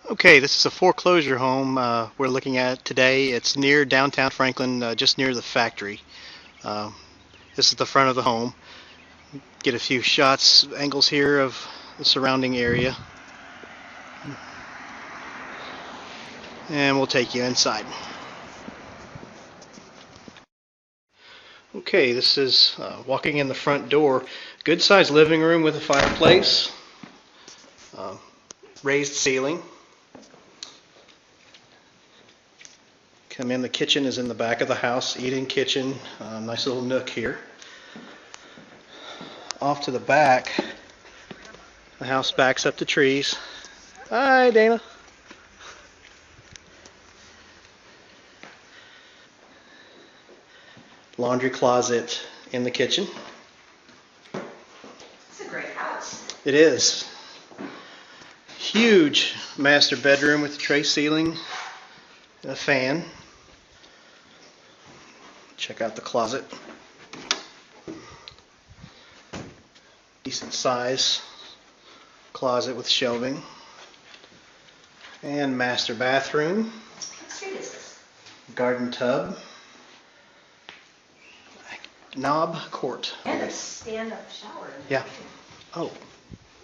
Okay, this is a foreclosure home we're looking at today. It's near downtown Franklin, just near the factory. Uh, this is the front of the home. Get a few shots, angles here of the surrounding area. And we'll take you inside. Okay, this is walking in the front door. Good sized living room with a fireplace. Raised ceiling. Come in, the kitchen is in the back of the house, eating kitchen, nice little nook here. Off to the back, the house backs up to trees. Hi, Dana. Laundry closet in the kitchen. It's a great house. It is. Huge master bedroom with a tray ceiling and a fan. Check out the closet. Decent size closet with shelving. And master bathroom. What street is this? Garden tub. Knob court. And a stand-up shower. Yeah. Oh,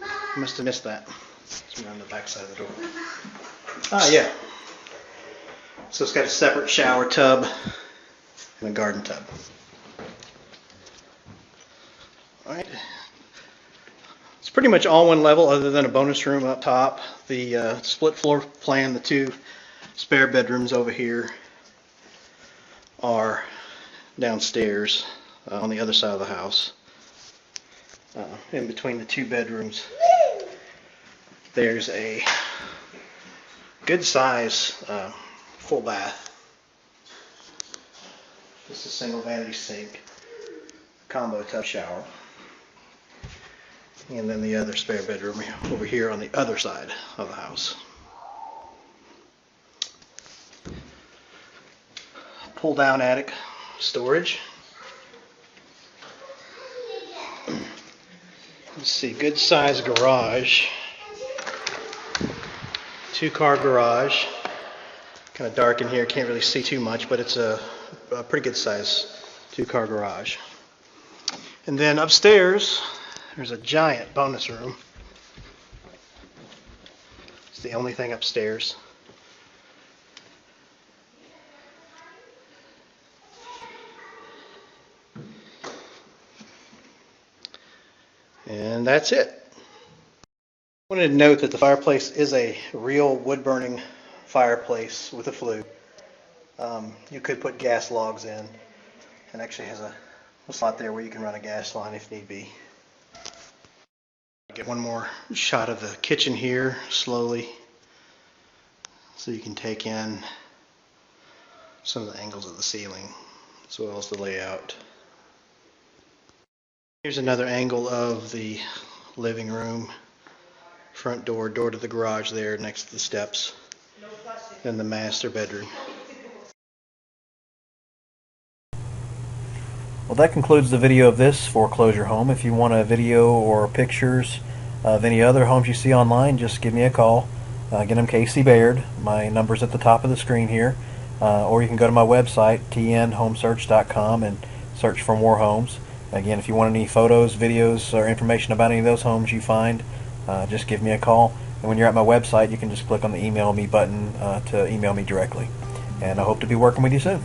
I must have missed that. It's around the back side of the door. Ah, yeah. So it's got a separate shower tub and a garden tub. All right. It's pretty much all one level other than a bonus room up top. The split floor plan, the two spare bedrooms over here are downstairs on the other side of the house. In between the two bedrooms, there's a good size full bath. Just a single vanity sink, combo tub shower. And then the other spare bedroom over here on the other side of the house. Pull down attic storage. Let's see, good size garage. 2-car garage. Kind of dark in here, can't really see too much, but it's a pretty good size 2-car garage. And then upstairs, there's a giant bonus room. It's the only thing upstairs. And that's it. I wanted to note that the fireplace is a real wood-burning fireplace with a flue. You could put gas logs in, and actually has a slot there where you can run a gas line if need be. Get one more shot of the kitchen here slowly so you can take in some of the angles of the ceiling as well as the layout. Here's another angle of the living room, front door, door to the garage there next to the steps, and the master bedroom. Well, that concludes the video of this foreclosure home. If you want a video or pictures of any other homes you see online, just give me a call. Again, I'm Casey Baird. My number's at the top of the screen here. Or you can go to my website, tnhomesearch.com, and search for more homes. Again, if you want any photos, videos, or information about any of those homes you find, just give me a call. And when you're at my website, you can just click on the email me button to email me directly. And I hope to be working with you soon.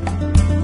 you.